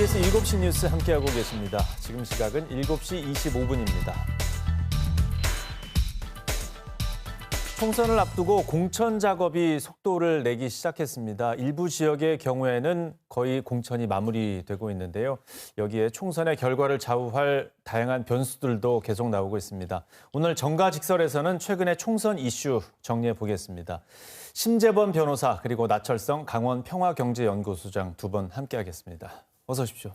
KBS 7시 뉴스 함께하고 계십니다. 지금 시각은 7시 25분입니다. 총선을 앞두고 공천 작업이 속도를 내기 시작했습니다. 일부 지역의 경우에는 거의 공천이 마무리되고 있는데요. 여기에 총선의 결과를 좌우할 다양한 변수들도 계속 나오고 있습니다. 오늘 정가직설에서는 최근의 총선 이슈 정리해 보겠습니다. 심재범 변호사 그리고 나철성 강원 평화경제연구소장 두 분 함께하겠습니다. 어서 오십시오.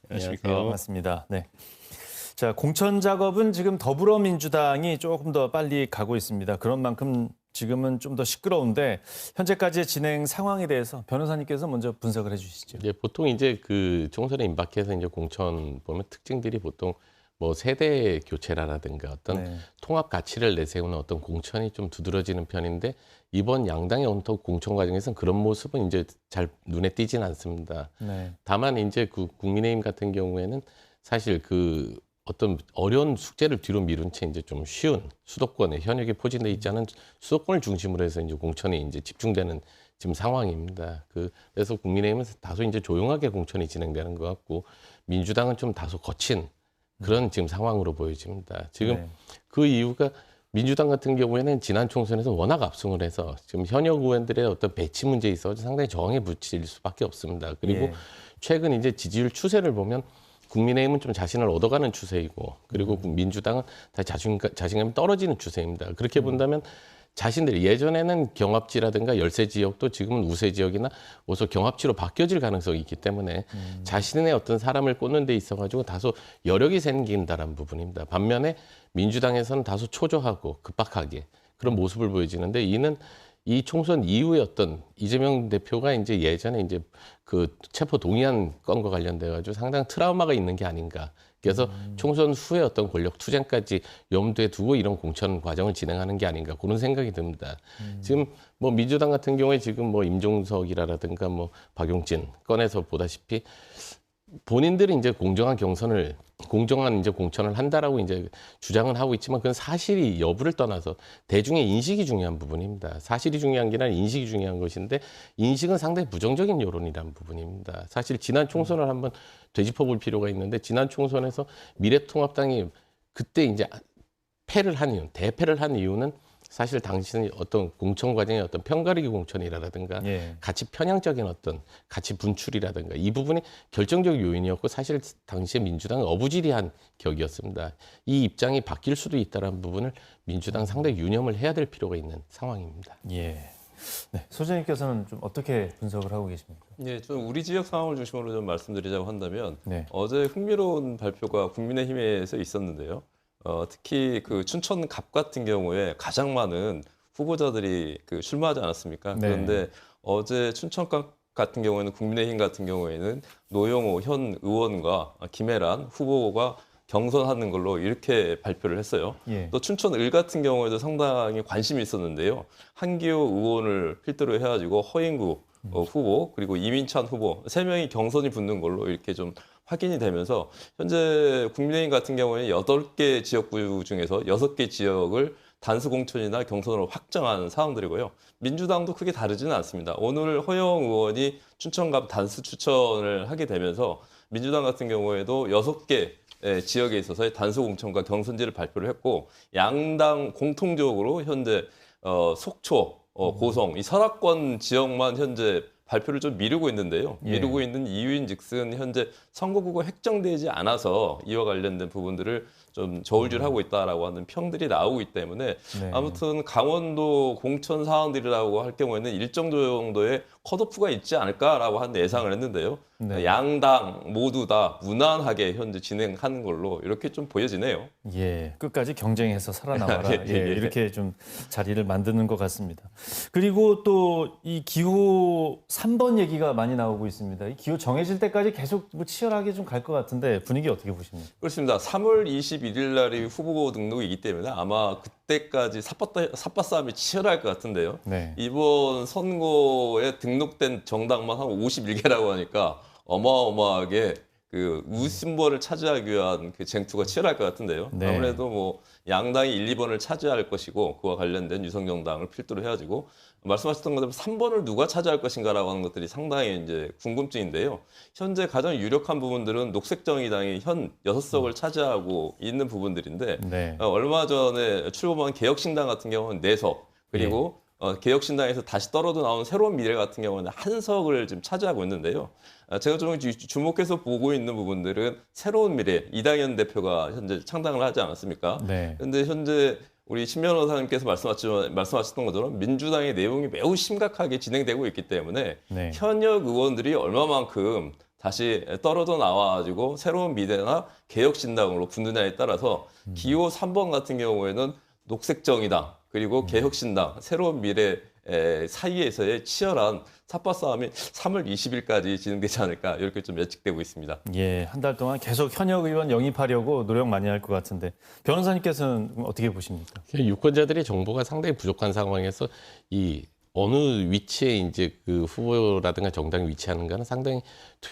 안녕하십니까. 반갑습니다. 네. 자, 공천 작업은 지금 더불어민주당이 조금 더 빨리 가고 있습니다. 그런 만큼 지금은 좀 더 시끄러운데 현재까지의 진행 상황에 대해서 변호사님께서 먼저 분석을 해주시죠. 이제 보통 이제 그 총선에 임박해서 이제 공천 보면 특징들이 보통 뭐 세대 교체라든가 어떤 통합 가치를 내세우는 어떤 공천이 좀 두드러지는 편인데 이번 양당의 온통 공천 과정에서는 그런 모습은 이제 잘 눈에 띄진 않습니다. 다만 이제 그 국민의힘 같은 경우에는 사실 그 어떤 어려운 숙제를 뒤로 미룬 채 이제 좀 쉬운 수도권에 현역에 포진돼 있지 않은 수도권을 중심으로 해서 이제 공천이 이제 집중되는 지금 상황입니다. 그래서 국민의힘은 다소 이제 조용하게 공천이 진행되는 것 같고 민주당은 좀 다소 거친 그런 지금 상황으로 보여집니다. 지금 그 이유가 민주당 같은 경우에는 지난 총선에서 워낙 압승을 해서 지금 현역 의원들의 어떤 배치 문제에 있어서 상당히 저항에 부칠 수밖에 없습니다. 그리고 최근 이제 지지율 추세를 보면 국민의힘은 좀 자신을 얻어가는 추세이고 그리고 민주당은 다 자신감이 떨어지는 추세입니다. 그렇게 본다면 자신들이 예전에는 경합지라든가 열세 지역도 지금은 우세 지역이나 어서 경합지로 바뀌어질 가능성이 있기 때문에 자신의 어떤 사람을 꽂는 데 있어가지고 다소 여력이 생긴다는 부분입니다. 반면에 민주당에서는 다소 초조하고 급박하게 그런 모습을 보여지는데 이는 이 총선 이후에 어떤 이재명 대표가 이제 예전에 이제 그 체포 동의안 건과 관련돼 가지고 상당히 트라우마가 있는 게 아닌가. 그래서 총선 후에 어떤 권력 투쟁까지 염두에 두고 이런 공천 과정을 진행하는 게 아닌가 그런 생각이 듭니다. 지금 뭐 민주당 같은 경우에 지금 뭐 임종석이라든가 뭐 박용진 꺼내서 보다시피 본인들이 이제 공정한 이제 공천을 한다라고 이제 주장은 하고 있지만 그건 사실이 여부를 떠나서 대중의 인식이 중요한 부분입니다. 사실이 중요한 게 아니라 인식이 중요한 것인데 인식은 상당히 부정적인 여론이라는 부분입니다. 사실 지난 총선을 한번 되짚어 볼 필요가 있는데 지난 총선에서 미래통합당이 그때 이제 대패를 한 이유는 사실 당시는 어떤 공천 과정의 어떤 편가르기 공천이라든가 가치 편향적인 어떤 가치 분출이라든가 이 부분이 결정적 요인이었고 사실 당시에 민주당은 어부지리한 격이었습니다. 이 입장이 바뀔 수도 있다는 부분을 민주당 상당히 유념을 해야 될 필요가 있는 상황입니다. 네, 소장님께서는 좀 어떻게 분석을 하고 계십니까? 좀 우리 지역 상황을 중심으로 좀 말씀드리자고 한다면 어제 흥미로운 발표가 국민의힘에서 있었는데요. 특히 그 춘천 갑 같은 경우에 가장 많은 후보자들이 출마하지 않았습니까? 그런데 어제 춘천 갑 같은 경우에는 국민의힘 같은 경우에는 노영호 현 의원과 김혜란 후보가 경선하는 걸로 이렇게 발표를 했어요. 또 춘천 을 같은 경우에도 상당히 관심이 있었는데요. 한기호 의원을 필두로 해가지고 허인구 후보 그리고 이민찬 후보 3명이 경선이 붙는 걸로 이렇게 좀 확인이 되면서 현재 국민의힘 같은 경우에는 8개 지역구 중에서 6개 지역을 단수 공천이나 경선으로 확정한 상황들이고요. 민주당도 크게 다르지는 않습니다. 오늘 허영 의원이 춘천갑 단수 추천을 하게 되면서 민주당 같은 경우에도 6개 지역에 있어서의 단수 공천과 경선지를 발표를 했고 양당 공통적으로 현재 속초, 고성, 이 설악권 지역만 현재 발표를 좀 미루고 있는데요. 미루고 있는 이유인즉슨 현재 선거구가 획정되지 않아서 이와 관련된 부분들을 좀 저울질하고 있다라고 하는 평들이 나오고 있기 때문에 아무튼 강원도 공천 상황들이라고 할 경우에는 일정 정도의 컷오프가 있지 않을까라고 하는 예상을 했는데요. 양당 모두 다 무난하게 현재 진행하는 걸로 이렇게 좀 보여지네요. 끝까지 경쟁해서 살아남아라. 이렇게 좀 자리를 만드는 것 같습니다. 그리고 또 이 기호 3번 얘기가 많이 나오고 있습니다. 이 기호 정해질 때까지 계속 뭐 치열하게 좀 갈 것 같은데 분위기 어떻게 보십니까? 그렇습니다. 3월 21일 날이 후보 등록이기 때문에 아마 그때까지 삿바 싸움이 치열할 것 같은데요. 이번 선거에 등록된 정당만 한 51개라고 하니까 어마어마하게 그 우심벌을 차지하기 위한 그 쟁투가 치열할 것 같은데요. 네. 아무래도 뭐 양당이 1, 2번을 차지할 것이고 그와 관련된 유성정당을 필두로 해가지고 말씀하셨던 것처럼 3번을 누가 차지할 것인가라고 하는 것들이 상당히 이제 궁금증인데요. 현재 가장 유력한 부분들은 녹색정의당이 현 6석을 차지하고 있는 부분들인데 네. 얼마 전에 출범한 개혁신당 같은 경우는 4석 그리고 개혁신당에서 다시 떨어져 나온 새로운 미래 같은 경우는 1석을 지금 차지하고 있는데요. 제가 좀 주목해서 보고 있는 부분들은 새로운 미래, 이당현 대표가 현재 창당을 하지 않았습니까? 네. 그런데 현재 우리 신 변호사님께서 말씀하셨던 것처럼 민주당의 내용이 매우 심각하게 진행되고 있기 때문에 네. 현역 의원들이 얼마만큼 다시 떨어져 나와가지고 새로운 미래나 개혁신당으로 붙느냐에 따라서 기호 3번 같은 경우에는 녹색정의당 그리고 개혁신당 새로운 미래 사이에서의 치열한 삽바 싸움이 3월 20일까지 진행되지 않을까 이렇게 좀 예측되고 있습니다. 예, 한 달 동안 계속 현역 의원 영입하려고 노력 많이 할 것 같은데 변호사님께서는 어떻게 보십니까? 유권자들의 정보가 상당히 부족한 상황에서 이 어느 위치에 이제 그 후보라든가 정당이 위치하는가는 상당히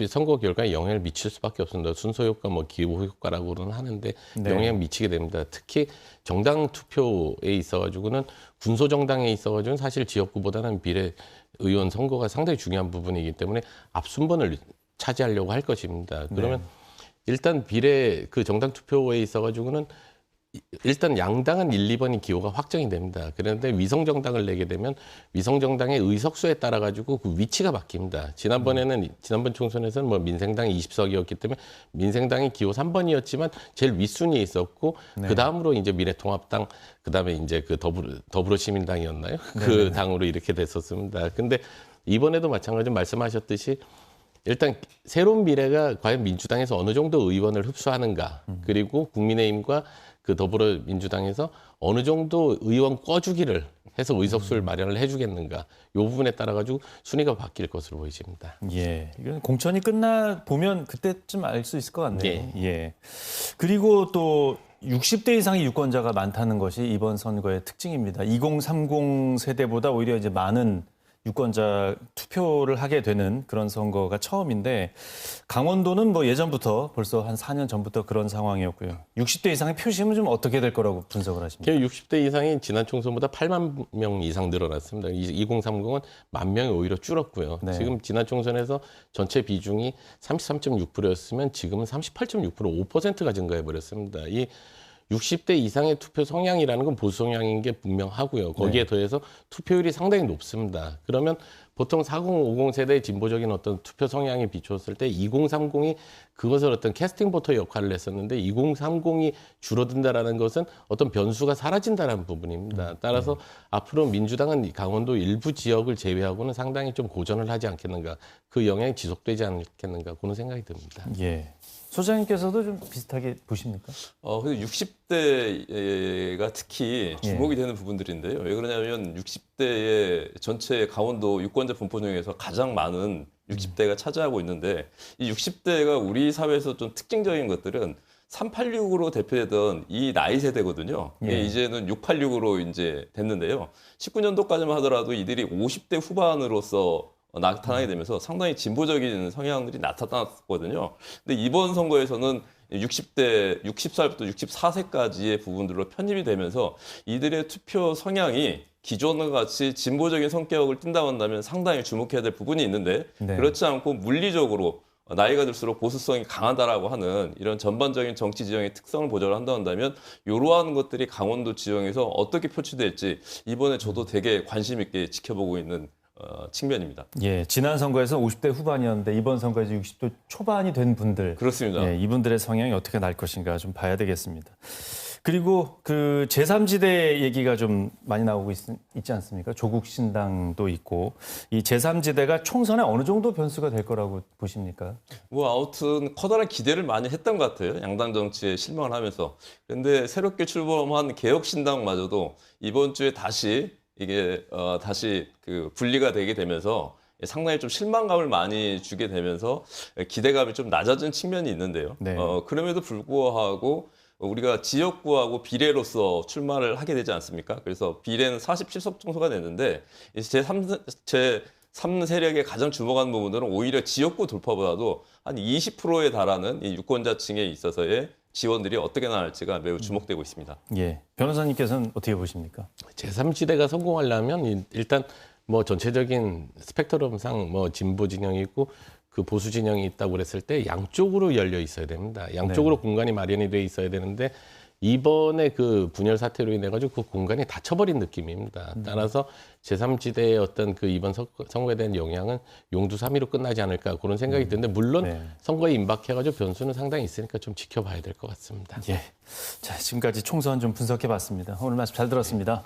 선거 결과에 영향을 미칠 수밖에 없습니다. 순서 효과, 뭐 기호 효과라고는 하는데 네. 영향 미치게 됩니다. 특히 정당 투표에 있어가지고는 군소 정당에 있어가지고는 사실 지역구보다는 비례 의원 선거가 상당히 중요한 부분이기 때문에 앞순번을 차지하려고 할 것입니다. 그러면 일단 비례 그 정당 투표에 있어가지고는 일단 양당은 1, 2번이 기호가 확정이 됩니다. 그런데 위성정당을 내게 되면 위성정당의 의석수에 따라 가지고 그 위치가 바뀝니다. 지난번 총선에서는 뭐 민생당이 20석이었기 때문에 민생당이 기호 3번이었지만 제일 윗순위에 있었고 그 다음으로 이제 미래통합당 그 다음에 이제 그 더불어시민당이었나요? 그 당으로 이렇게 됐었습니다. 근데 이번에도 마찬가지로 말씀하셨듯이 일단 새로운 미래가 과연 민주당에서 어느 정도 의원을 흡수하는가 그리고 국민의힘과 그 더불어민주당에서 어느 정도 의원 꿔주기를 해서 의석수를 마련을 해주겠는가 이 부분에 따라 가지고 순위가 바뀔 것으로 보여집니다. 예, 이건 공천이 끝나 보면 그때쯤 알 수 있을 것 같네요. 예. 예. 그리고 또 60대 이상의 유권자가 많다는 것이 이번 선거의 특징입니다. 2030 세대보다 오히려 이제 많은 유권자 투표를 하게 되는 그런 선거가 처음인데 강원도는 뭐 예전부터 벌써 한 4년 전부터 그런 상황이었고요. 60대 이상의 표심은 좀 어떻게 될 거라고 분석을 하십니까? 60대 이상이 지난 총선보다 8만 명 이상 늘어났습니다. 2030은 10,000명이 오히려 줄었고요. 네. 지금 지난 총선에서 전체 비중이 33.6%였으면 지금은 38.6% 5%가 증가해버렸습니다. 이 60대 이상의 투표 성향이라는 건 보수 성향인 게 분명하고요. 거기에 더해서 투표율이 상당히 높습니다. 그러면 보통 40, 50 세대의 진보적인 어떤 투표 성향에 비추었을 때 2030이 그것을 어떤 캐스팅 보터 역할을 했었는데 2030이 줄어든다라는 것은 어떤 변수가 사라진다는 부분입니다. 따라서 앞으로 민주당은 강원도 일부 지역을 제외하고는 상당히 좀 고전을 하지 않겠는가. 그 영향이 지속되지 않겠는가 그런 생각이 듭니다. 예. 소장님께서도 좀 비슷하게 보십니까? 근데 60대가 특히 주목이 되는 부분들인데요. 왜 그러냐면 60대의 전체 강원도 유권자 분포 중에서 가장 많은 60대가 차지하고 있는데 이 60대가 우리 사회에서 좀 특징적인 것들은 386으로 대표되던 이 나이 세대거든요. 예. 이제는 686으로 이제 됐는데요. 19년도까지만 하더라도 이들이 50대 후반으로서 나타나게 되면서 상당히 진보적인 성향들이 나타났거든요. 근데 이번 선거에서는 60대, 60살부터 64세까지의 부분들로 편입이 되면서 이들의 투표 성향이 기존과 같이 진보적인 성격을 띈다고 한다면 상당히 주목해야 될 부분이 있는데 그렇지 않고 물리적으로 나이가 들수록 보수성이 강하다라고 하는 이런 전반적인 정치 지형의 특성을 보좌를 한다면 이러한 것들이 강원도 지형에서 어떻게 표출될지 이번에 저도 되게 관심 있게 지켜보고 있는 측면입니다. 예, 지난 선거에서 50대 후반이었는데 이번 선거에서 60대 초반이 된 분들, 그렇습니다. 예, 이분들의 성향이 어떻게 날 것인가 좀 봐야 되겠습니다. 그리고 그 제3지대 얘기가 좀 많이 나오고 있지 않습니까? 조국 신당도 있고 이 제3지대가 총선에 어느 정도 변수가 될 거라고 보십니까? 뭐 아무튼 커다란 기대를 많이 했던 것 같아요. 양당 정치에 실망을 하면서. 그런데 새롭게 출범한 개혁신당마저도 이번 주에 다시 이게 다시 그 분리가 되게 되면서 상당히 좀 실망감을 많이 주게 되면서 기대감이 좀 낮아진 측면이 있는데요. 네. 그럼에도 불구하고 우리가 지역구하고 비례로서 출마를 하게 되지 않습니까? 그래서 비례는 47석 정도가 됐는데 제 3세력에 가장 주목하는 부분들은 오히려 지역구 돌파보다도 한 20%에 달하는 이 유권자층에 있어서의 지원들이 어떻게 나갈지가 매우 주목되고 있습니다. 예, 변호사님께서는 어떻게 보십니까? 제3지대가 성공하려면 일단 뭐 전체적인 스펙트럼상 뭐 진보 진영이 있고 그 보수 진영이 있다고 그랬을 때 양쪽으로 열려 있어야 됩니다. 양쪽으로 네. 공간이 마련이 돼 있어야 되는데 이번에 그 분열 사태로 인해 가지고 그 공간이 닫혀버린 느낌입니다. 따라서 제3지대의 어떤 그 이번 선거에 대한 영향은 용두3위로 끝나지 않을까 그런 생각이 드는데 물론 네. 선거에 임박해 가지고 변수는 상당히 있으니까 좀 지켜봐야 될 것 같습니다. 예, 자 지금까지 총선 좀 분석해봤습니다. 오늘 말씀 잘 들었습니다.